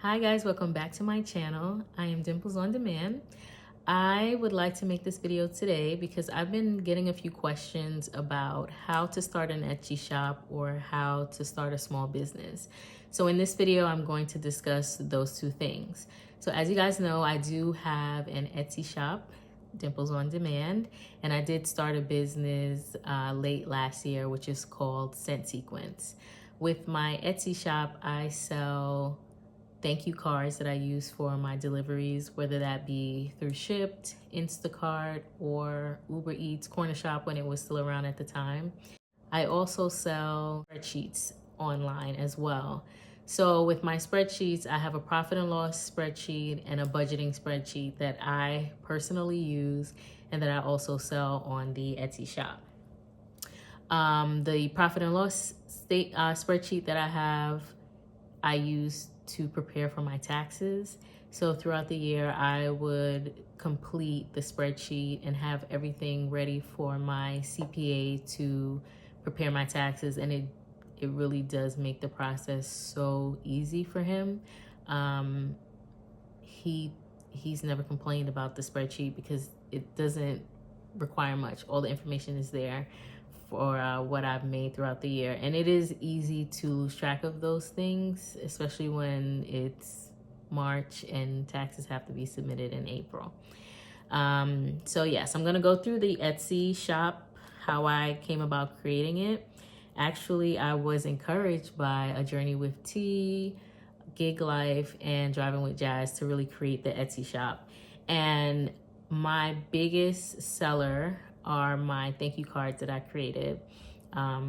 Hi guys, welcome back to my channel. I am Dimples on Demand. I would like to make this video today because I've been getting a few questions about how to start an Etsy shop or how to start a small business. So in this video, I'm going to discuss those two things. So as you guys know, I do have an Etsy shop, Dimples on Demand, and I did start a business late last year, which is called Scent Sequence. With my Etsy shop, I sell thank you cards that I use for my deliveries, whether that be through Shipped, Instacart, or Uber Eats, Corner Shop when it was still around at the time. I also sell spreadsheets online as well. So with my spreadsheets, I have a profit and loss spreadsheet and a budgeting spreadsheet that I personally use and that I also sell on the Etsy shop. The profit and loss spreadsheet that I use to prepare for my taxes. So throughout the year, I would complete the spreadsheet and have everything ready for my CPA to prepare my taxes. And it really does make the process so easy for him. He's never complained about the spreadsheet because it doesn't require much. All the information is there for what I've made throughout the year. And it is easy to lose track of those things, especially when it's March and taxes have to be submitted in April. So yes, I'm gonna go through the Etsy shop, how I came about creating it. Actually, I was encouraged by A Journey with T, Gig Life, and Driving with Jazz to really create the Etsy shop. And my biggest seller are my thank you cards that I created. I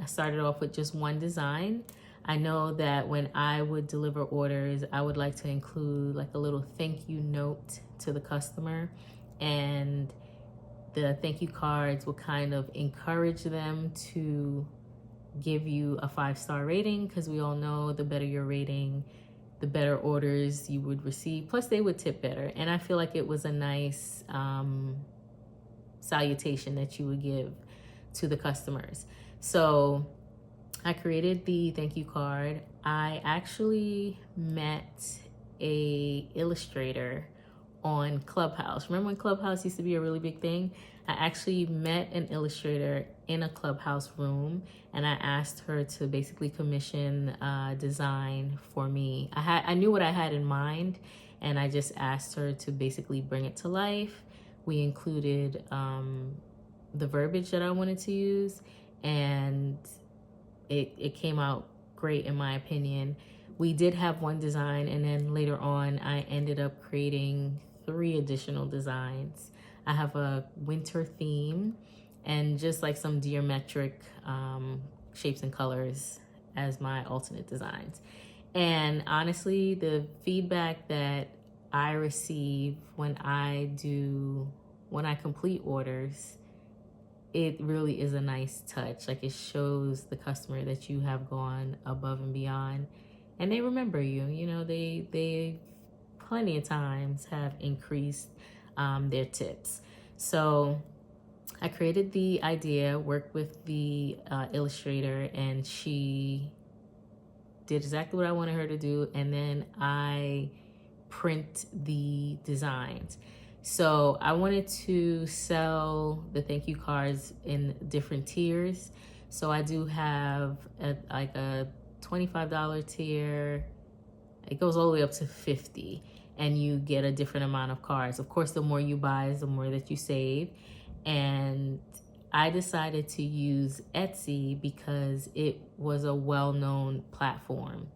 started off with just one design. I know that when I would deliver orders, I would like to include like a little thank you note to the customer, and the thank you cards will kind of encourage them to give you a 5-star rating, because we all know the better your rating, the better orders you would receive. Plus they would tip better. And I feel like it was a nice salutation that you would give to the customers. So I created the thank you card. I actually met a illustrator on Clubhouse. Remember when Clubhouse used to be a really big thing? I actually met an illustrator in a Clubhouse room, and I asked her to basically commission a design for me. I knew what I had in mind, and I just asked her to basically bring it to life. We included the verbiage that I wanted to use, and it came out great in my opinion. We did have one design, and then later on I ended up creating 3 additional designs. I have a winter theme and just like some geometric shapes and colors as my alternate designs. And honestly, the feedback that I receive when I complete orders, it really is a nice touch. Like, it shows the customer that you have gone above and beyond, and they remember you. You know, they plenty of times have increased their tips. So I created the idea, worked with the illustrator, and she did exactly what I wanted her to do. And then I print the designs. So I wanted to sell the thank you cards in different tiers. So I do have like a $25 tier. It goes all the way up to $50, and you get a different amount of cards. Of course, the more you buy, the more that you save. And I decided to use Etsy because it was a well-known platform.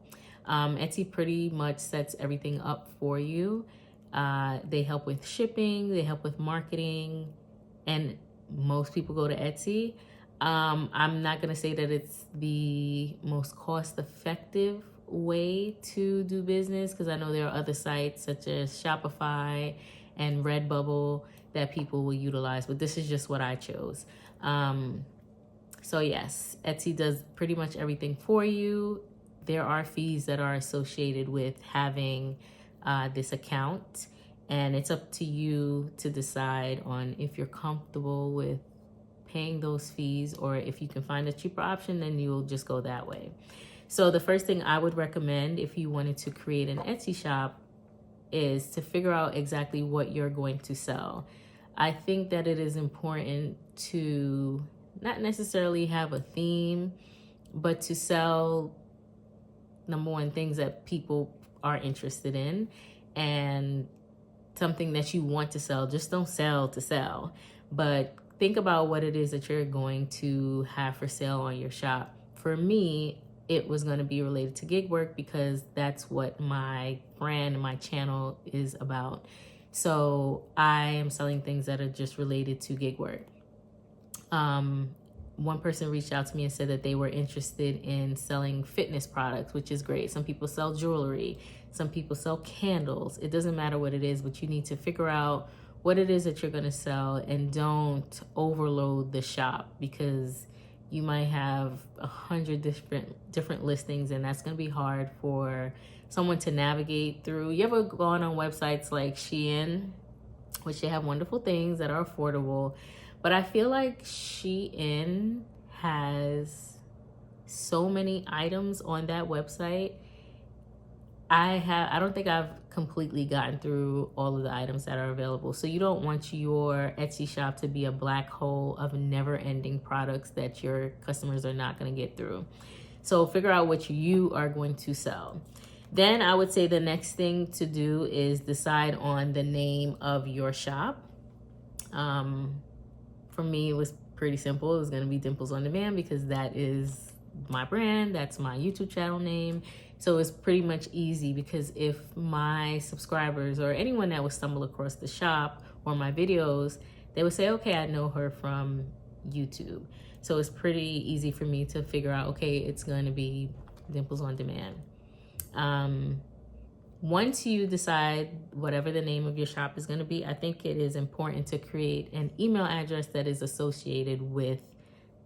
Etsy pretty much sets everything up for you. They help with shipping, they help with marketing, and most people go to Etsy. I'm not gonna say that it's the most cost-effective way to do business, because I know there are other sites such as Shopify and Redbubble that people will utilize, but this is just what I chose. So yes, Etsy does pretty much everything for you. There are fees that are associated with having this account, and it's up to you to decide on if you're comfortable with paying those fees, or if you can find a cheaper option, then you'll just go that way. So the first thing I would recommend if you wanted to create an Etsy shop is to figure out exactly what you're going to sell. I think that it is important to not necessarily have a theme, but to sell, number one, things that people are interested in and something that you want to sell. Just don't sell to sell, but think about what it is that you're going to have for sale on your shop. For me, it was going to be related to gig work because that's what my brand and my channel is about. So I am selling things that are just related to gig work. One person reached out to me and said that they were interested in selling fitness products, which is great. Some people sell jewelry, some people sell candles. It doesn't matter what it is, but you need to figure out what it is that you're going to sell and don't overload the shop, because you might have 100 different listings, and that's going to be hard for someone to navigate through. You ever gone on websites like Shein, which they have wonderful things that are affordable, but I feel like Shein has so many items on that website. I don't think I've completely gotten through all of the items that are available. So you don't want your Etsy shop to be a black hole of never-ending products that your customers are not going to get through. So figure out what you are going to sell. Then I would say the next thing to do is decide on the name of your shop. For me, it was pretty simple. It was going to be Dimples on Demand because that is my brand. That's my YouTube channel name. So it's pretty much easy, because if my subscribers or anyone that would stumble across the shop or my videos, they would say, okay, I know her from YouTube. So it's pretty easy for me to figure out, okay, it's going to be Dimples on Demand. Once you decide whatever the name of your shop is going to be, I think it is important to create an email address that is associated with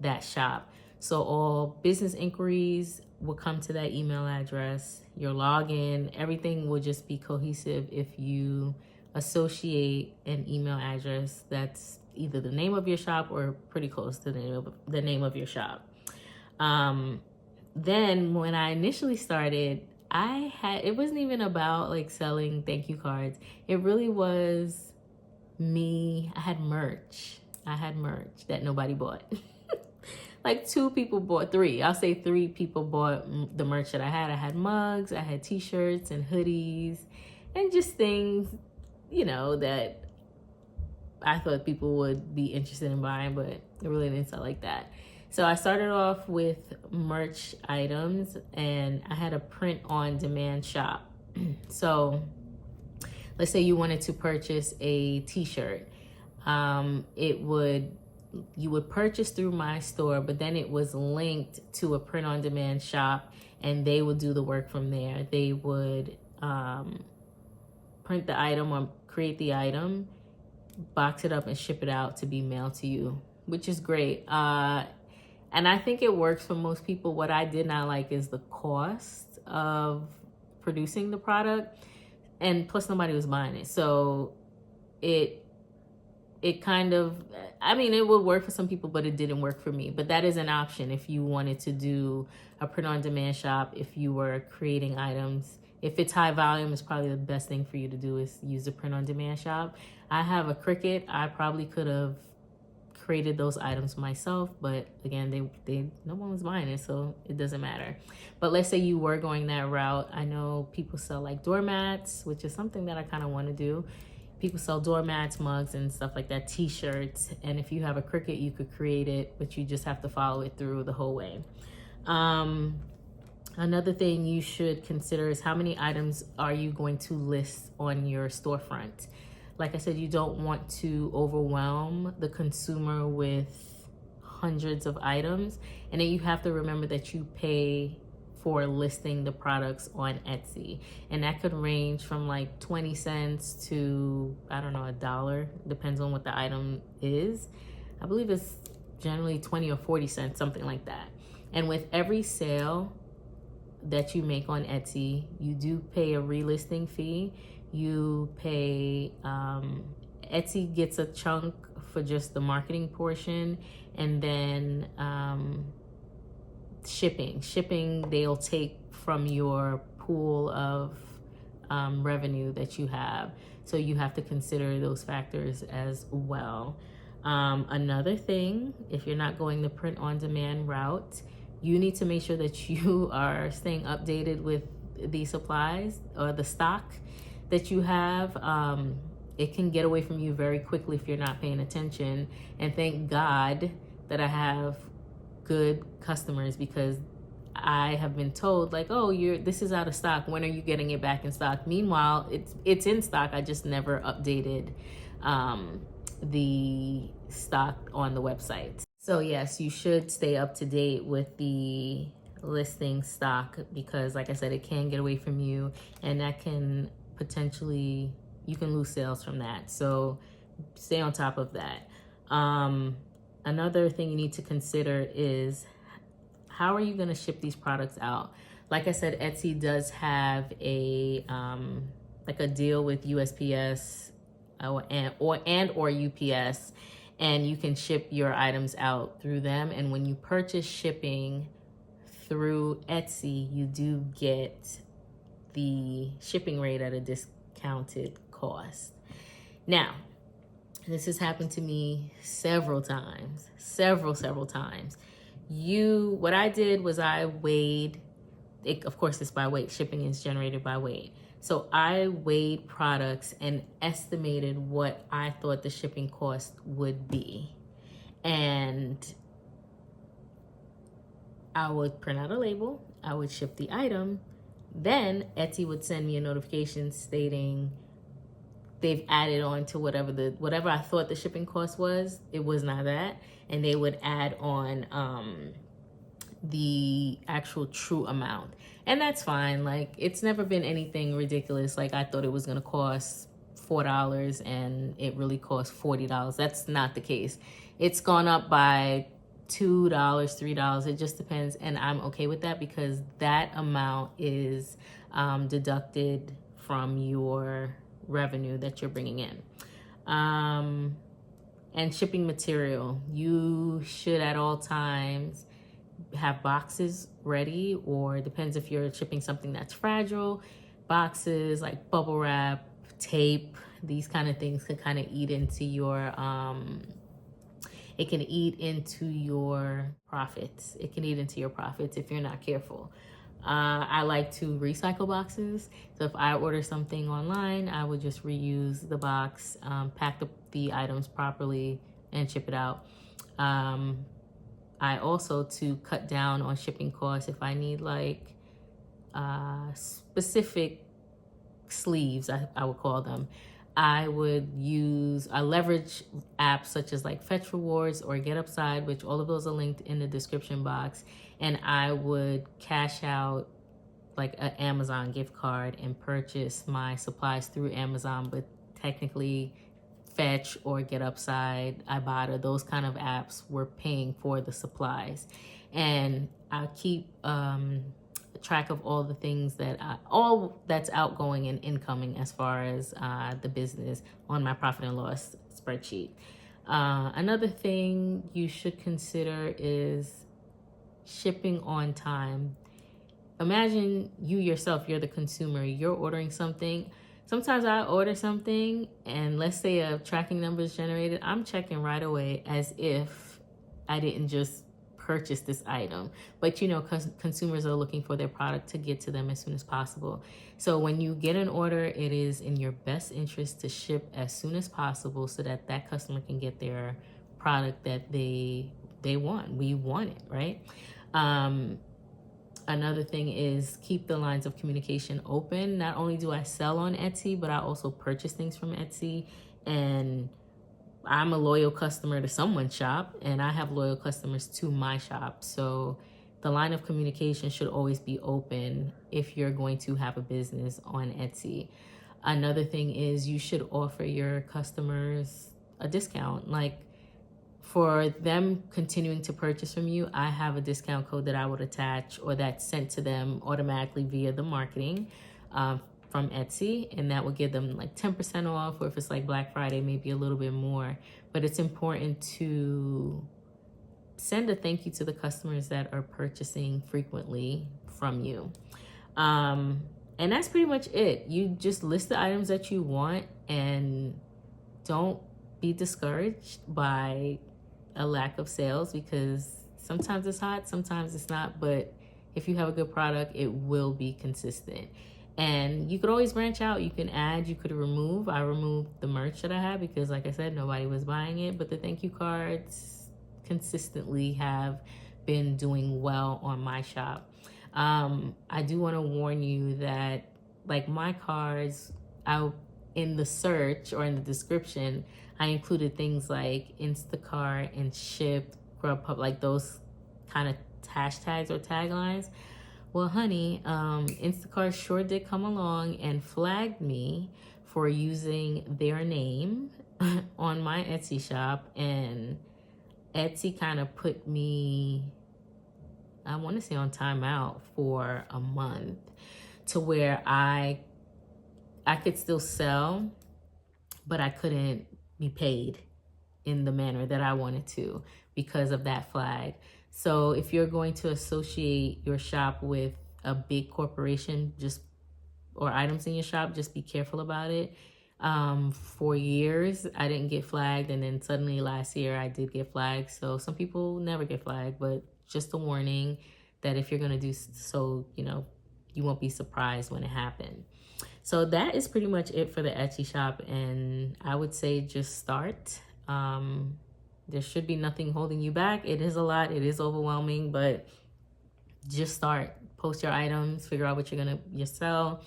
that shop. So all business inquiries will come to that email address. Your login, everything will just be cohesive if you associate an email address that's either the name of your shop or pretty close to the name of your shop. Then when I initially started, it wasn't even about like selling thank you cards. It really was me. I had merch that nobody bought. Like 2 people bought, 3. I'll say 3 people bought the merch that I had. I had mugs, I had t-shirts and hoodies and just things, that I thought people would be interested in buying, but it really didn't sell like that. So I started off with merch items, and I had a print on demand shop. So let's say you wanted to purchase a t-shirt. You would purchase through my store, but then it was linked to a print on demand shop, and they would do the work from there. They would print the item or create the item, box it up, and ship it out to be mailed to you, which is great. And I think it works for most people. What I did not like is the cost of producing the product, and plus nobody was buying it. So it kind of, it would work for some people, but it didn't work for me. But that is an option if you wanted to do a print on demand shop, if you were creating items. If it's high volume, it's probably the best thing for you to do is use a print on demand shop. I have a Cricut. I probably could have created those items myself, but again, no one was buying it, so it doesn't matter. But let's say you were going that route. I know people sell like doormats, which is something that I kind of want to do. People sell doormats, mugs, and stuff like that, t-shirts. And if you have a Cricut, you could create it, but you just have to follow it through the whole way. Another thing you should consider is how many items are you going to list on your storefront. Like I said, you don't want to overwhelm the consumer with hundreds of items. And then you have to remember that you pay for listing the products on Etsy. And that could range from like 20 cents to, I don't know, $1. Depends on what the item is. I believe it's generally 20 or 40 cents, something like that. And with every sale that you make on Etsy, you do pay a relisting fee. You pay, Etsy gets a chunk for just the marketing portion, and then Shipping, they'll take from your pool of revenue that you have. So you have to consider those factors as well. Another thing, if you're not going the print on demand route, you need to make sure that you are staying updated with the supplies or the stock that you have. It can get away from you very quickly if you're not paying attention. And thank God that I have good customers, because I have been told like, oh, this is out of stock. When are you getting it back in stock? Meanwhile, it's in stock. I just never updated the stock on the website. So yes, you should stay up to date with the listing stock, because like I said, it can get away from you, and that can potentially, you can lose sales from that. So stay on top of that. Another thing you need to consider is, how are you going to ship these products out? Like I said, Etsy does have a like a deal with USPS or UPS, and you can ship your items out through them. And when you purchase shipping through Etsy, you do get the shipping rate at a discounted cost. Now, this has happened to me several times. What I did was I weighed it. Of course, it's by weight. Shipping is generated by weight. So I weighed products and estimated what I thought the shipping cost would be. And I would print out a label, I would ship the item, then Etsy would send me a notification stating they've added on to whatever I thought the shipping cost was. It was not that. And they would add on the actual true amount. And that's fine. Like, it's never been anything ridiculous. Like, I thought it was going to cost $4 and it really cost $40. That's not the case. It's gone up by $2, $3. It just depends. And I'm okay with that, because that amount is deducted from your revenue that you're bringing in. And shipping material, you should at all times have boxes ready, or depends if you're shipping something that's fragile. Boxes like bubble wrap, tape, these kind of things can kind of eat into your it can eat into your profits. It can eat into your profits if you're not careful. I like to recycle boxes. So if I order something online, I would just reuse the box, pack the items properly, and ship it out. I also, to cut down on shipping costs, if I need like specific sleeves, I would call them, I would leverage apps such as like Fetch Rewards or Get Upside, which all of those are linked in the description box. And I would cash out like an Amazon gift card and purchase my supplies through Amazon, but technically Fetch or Get Upside, Ibotta, those kind of apps were paying for the supplies. And I keep track of all the things all that's outgoing and incoming as far as the business on my profit and loss spreadsheet. Another thing you should consider is shipping on time. Imagine you yourself, you're the consumer, you're ordering something. Sometimes I order something and let's say a tracking number is generated, I'm checking right away as if I didn't just purchase this item. But you know, consumers are looking for their product to get to them as soon as possible. So when you get an order, it is in your best interest to ship as soon as possible so that that customer can get their product that they want. We want it, right? Another thing is keep the lines of communication open. Not only do I sell on Etsy, but I also purchase things from Etsy, and I'm a loyal customer to someone's shop, and I have loyal customers to my shop. So the line of communication should always be open if you're going to have a business on Etsy. Another thing is you should offer your customers a discount. Like, for them continuing to purchase from you, I have a discount code that I would attach, or that's sent to them automatically via the marketing from Etsy, and that will give them like 10% off, or if it's like Black Friday, maybe a little bit more. But it's important to send a thank you to the customers that are purchasing frequently from you. And that's pretty much it. You just list the items that you want, and don't be discouraged by a lack of sales, because sometimes it's hot, sometimes it's not, but if you have a good product, it will be consistent. And you could always branch out. You can add, you could remove. I removed the merch that I had because, like I said, nobody was buying it, but the thank you cards consistently have been doing well on my shop. I do want to warn you that, like, my cards, in the search or in the description, I included things like Instacart and Shipt, Grubhub, like those kind of hashtags or taglines. Well, honey, Instacart sure did come along and flagged me for using their name on my Etsy shop, and Etsy kind of put me, I want to say, on timeout for a month, to where I could still sell, but I couldn't be paid in the manner that I wanted to because of that flag. So if you're going to associate your shop with a big corporation, or items in your shop, just be careful about it. For years, I didn't get flagged, and then suddenly last year I did get flagged. So some people never get flagged, but just a warning that if you're gonna do so, you won't be surprised when it happened. So that is pretty much it for the Etsy shop, and I would say just start. There should be nothing holding you back. It is a lot, it is overwhelming, but just start. Post your items, figure out what you're gonna sell,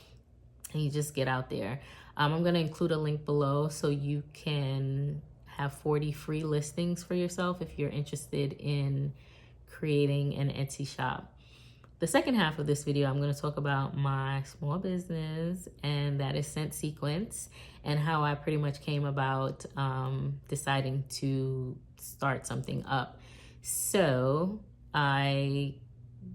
and you just get out there. I'm gonna include a link below so you can have 40 free listings for yourself if you're interested in creating an Etsy shop. The second half of this video, I'm going to talk about my small business, and that is Scent Sequence, and how I pretty much came about deciding to start something up. So I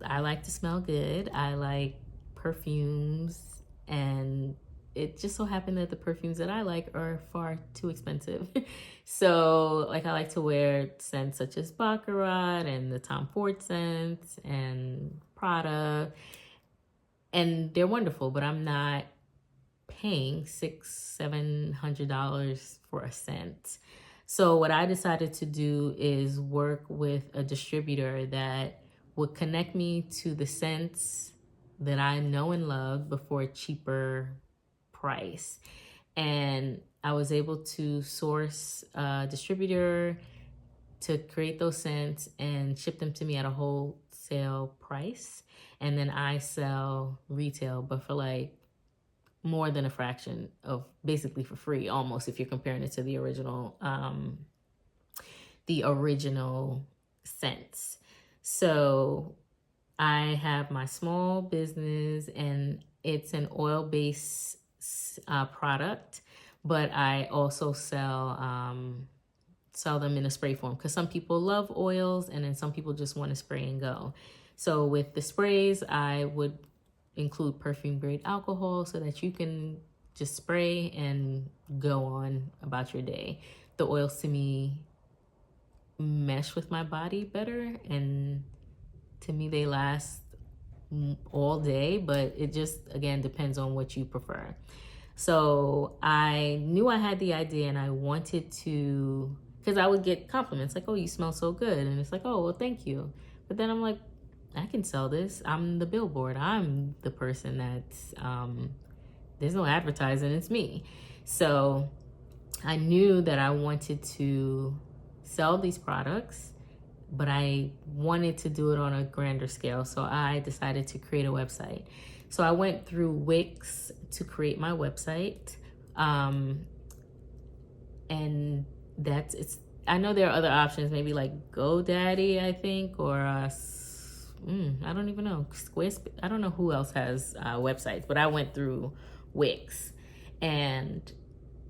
like to smell good. I like perfumes, and it just so happened that the perfumes that I like are far too expensive. So, like, I like to wear scents such as Baccarat and the Tom Ford scents and Prada, and they're wonderful, but I'm not paying $600-700 for a scent. So what I decided to do is work with a distributor that would connect me to the scents that I know and love, before a cheaper price. And I was able to source a distributor to create those scents and ship them to me at a wholesale price. And then I sell retail, but for like more than a fraction of, basically for free almost, if you're comparing it to the original scents. So I have my small business, and it's an oil-based product, but I also sell them in a spray form, because some people love oils and then some people just want to spray and go. So with the sprays, I would include perfume grade alcohol so that you can just spray and go on about your day. The oils to me mesh with my body better, and to me they last all day, but it just, again, depends on what you prefer. So I knew I had the idea, and I wanted to, because I would get compliments like, oh, you smell so good, and it's like, oh, well, thank you. But then I'm like, I can sell this. I'm the billboard. I'm the person that's there's no advertising, it's me. So I knew that I wanted to sell these products, but I wanted to do it on a grander scale. So I decided to create a website. So I went through Wix to create my website. And I know there are other options, maybe like GoDaddy, I think, or I don't even know, Squarespace. I don't know who else has websites, but I went through Wix, and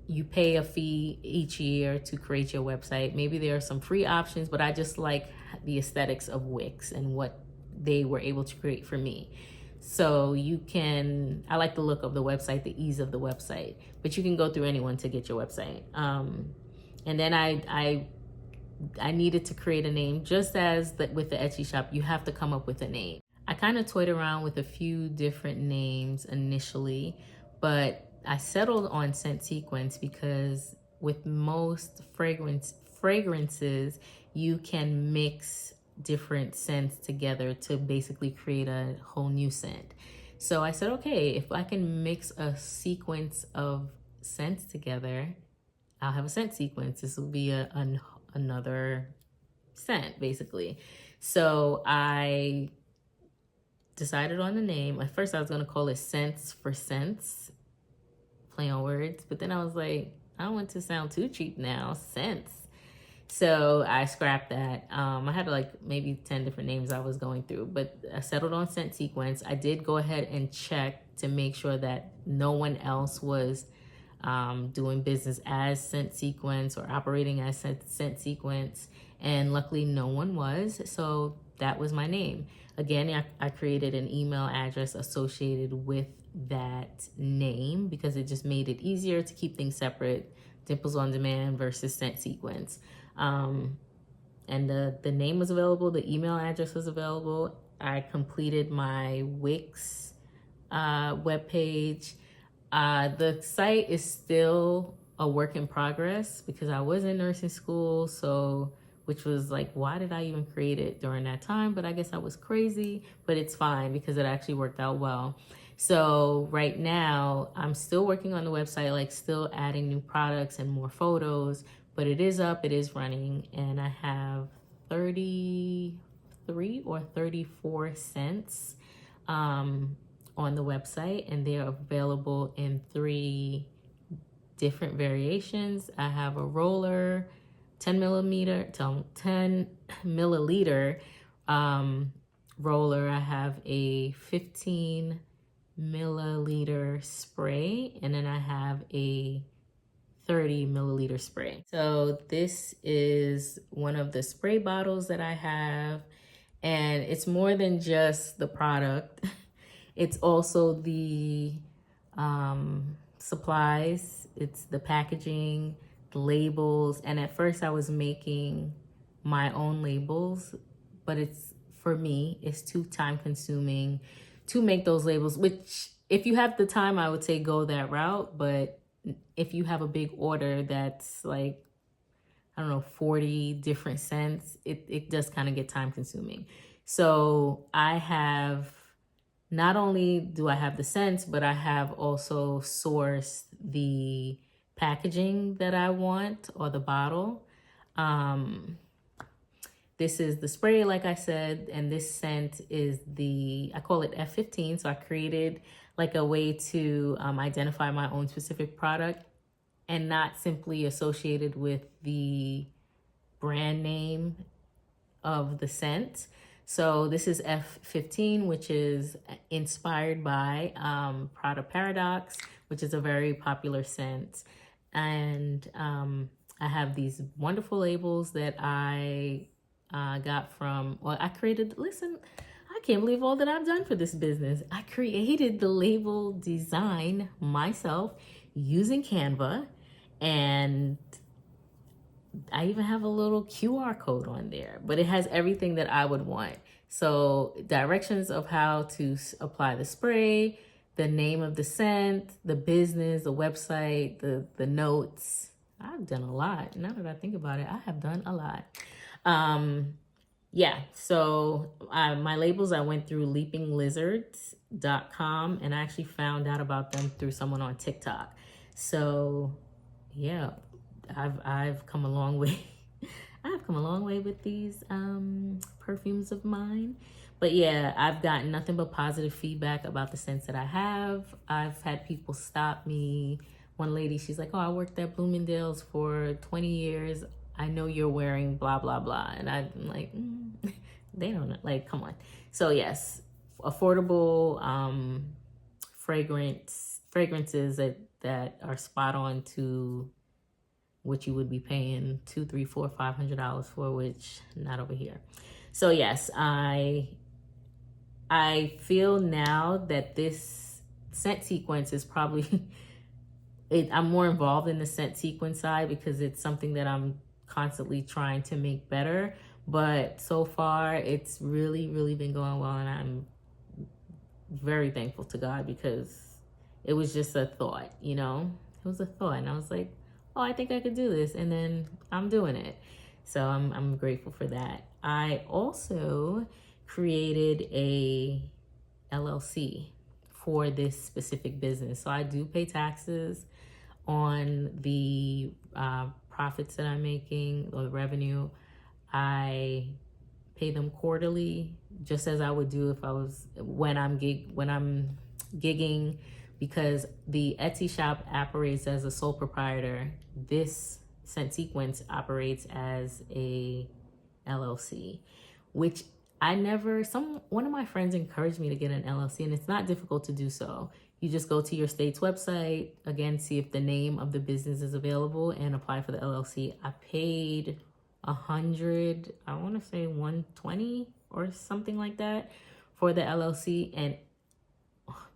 you pay a fee each year to create your website. Maybe there are some free options, but I just like the aesthetics of Wix and what they were able to create for me. So I like the look of the website, the ease of the website, but you can go through anyone to get your website. And then I I needed to create a name. Just as with the Etsy shop, you have to come up with a name. I kind of toyed around with a few different names initially, but I settled on Scent Sequence because with most fragrances, you can mix different scents together to basically create a whole new scent. So I said, okay, if I can mix a sequence of scents together, I'll have a scent sequence. This will be another scent, basically. So I decided on the name. At first, I was going to call it Scents for Scents, play on words. But then I was like, I don't want to sound too cheap now, Scents. So I scrapped that. I had like maybe 10 different names I was going through, but I settled on Scent Sequence. I did go ahead and check to make sure that no one else was doing business as Scent Sequence or operating as Scent Sequence. And luckily no one was. So that was my name. Again, I created an email address associated with that name because it just made it easier to keep things separate. Dimples on Demand versus Scent Sequence. And the name was available, the email address was available. I completed my Wix webpage. The site is still a work in progress because I was in nursing school, so which was like, why did I even create it during that time? But I guess I was crazy, but it's fine because it actually worked out well. So right now I'm still working on the website, like still adding new products and more photos, but it is up, it is running, and I have 33 or 34 scents on the website, and they're available in 3 different variations. I have a roller, 10 milliliter roller. I have a 15 milliliter spray, and then I have a 30 milliliter spray. So this is one of the spray bottles that I have, and it's more than just the product. It's also the supplies, it's the packaging, the labels. And at first I was making my own labels, but for me, it's too time consuming to make those labels, which if you have the time, I would say go that route. But if you have a big order that's like, I don't know, 40 different scents, it does kind of get time consuming. So I have, not only do I have the scents, but I have also sourced the packaging that I want, or the bottle. This is the spray, like I said, and this scent is I call it F15. So I created like a way to identify my own specific product and not simply associated with the brand name of the scent. So this is F15, which is inspired by Prada Paradox, which is a very popular scent. And I have these wonderful labels that I got from, well, I can't believe all that I've done for this business. I created the label design myself using Canva, and I even have a little QR code on there, but it has everything that I would want. So directions of how to apply the spray, the name of the scent, the business, the website, the notes. I've done a lot. Now that I think about it, I have done a lot. Yeah, so my labels, I went through leapinglizards.com, and I actually found out about them through someone on TikTok. So yeah, I've come a long way. I've come a long way with these perfumes of mine. But yeah, I've gotten nothing but positive feedback about the scents that I have. I've had people stop me. One lady, she's like, oh, I worked at Bloomingdale's for 20 years. I know you're wearing blah, blah, blah. And I'm like, they don't know. Like, come on. So yes, affordable fragrances that are spot on to what you would be paying $200, $300, $400, $500 for, which not over here. So yes, I feel now that this scent sequence is probably, I'm more involved in the scent sequence side because it's something that I'm constantly trying to make better. But so far, it's really, really been going well, and I'm very thankful to God because it was just a thought, you know? It was a thought, and I was like, oh, I think I could do this, and then I'm doing it. So I'm grateful for that. I also created a LLC for this specific business. So I do pay taxes on the profits that I'm making or the revenue. I pay them quarterly, just as I would do if I was when I'm gigging, because the Etsy shop operates as a sole proprietor. This Scent Sequence operates as a LLC, which one of my friends encouraged me to get an LLC, and it's not difficult to do so. You just go to your state's website, again, see if the name of the business is available and apply for the LLC. I paid $100, I want to say $120 or something like that for the LLC, and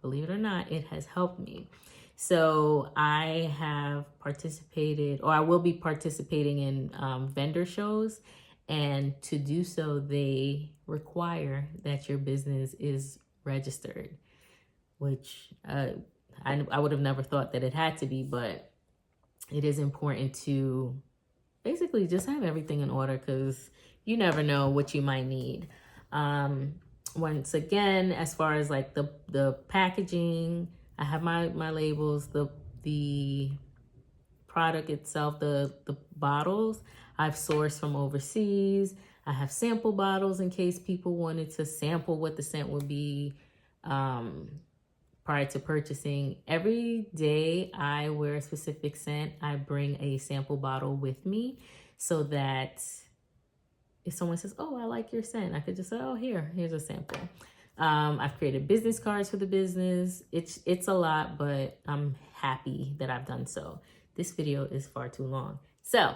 believe it or not, it has helped me. So I have participated, or I will be participating in vendor shows, and to do so, they require that your business is registered, which I would have never thought that it had to be, but it is important to basically just have everything in order, because you never know what you might need. Once again, as far as like the packaging, I have my labels, the product itself, the bottles I've sourced from overseas. I have sample bottles in case people wanted to sample what the scent would be prior to purchasing. Every day I wear a specific scent, I bring a sample bottle with me, so that if someone says, oh, I like your scent, I could just say, oh, here's a sample. I've created business cards for the business. It's a lot, but I'm happy that I've done so. This video is far too long. So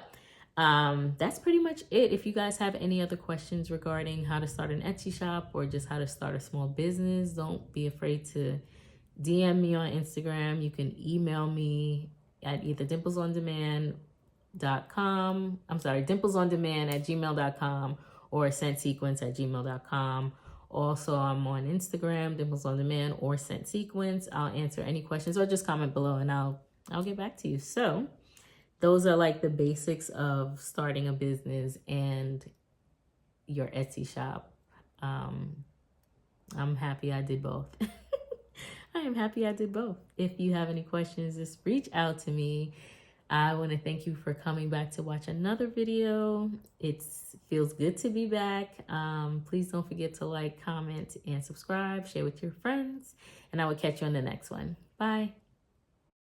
that's pretty much it. If you guys have any other questions regarding how to start an Etsy shop or just how to start a small business, don't be afraid to DM me on Instagram. You can email me at either dimplesondemand@gmail.com or scentsequence@gmail.com. Also, I'm on Instagram, Dimples on Demand or Scent Sequence. I'll answer any questions or just comment below and I'll get back to you. So those are like the basics of starting a business and your Etsy shop. I'm happy I did both. I am happy I did both. If you have any questions, just reach out to me. I want to thank you for coming back to watch another video. It feels good to be back. Please don't forget to like, comment, and subscribe. Share with your friends. And I will catch you on the next one. Bye.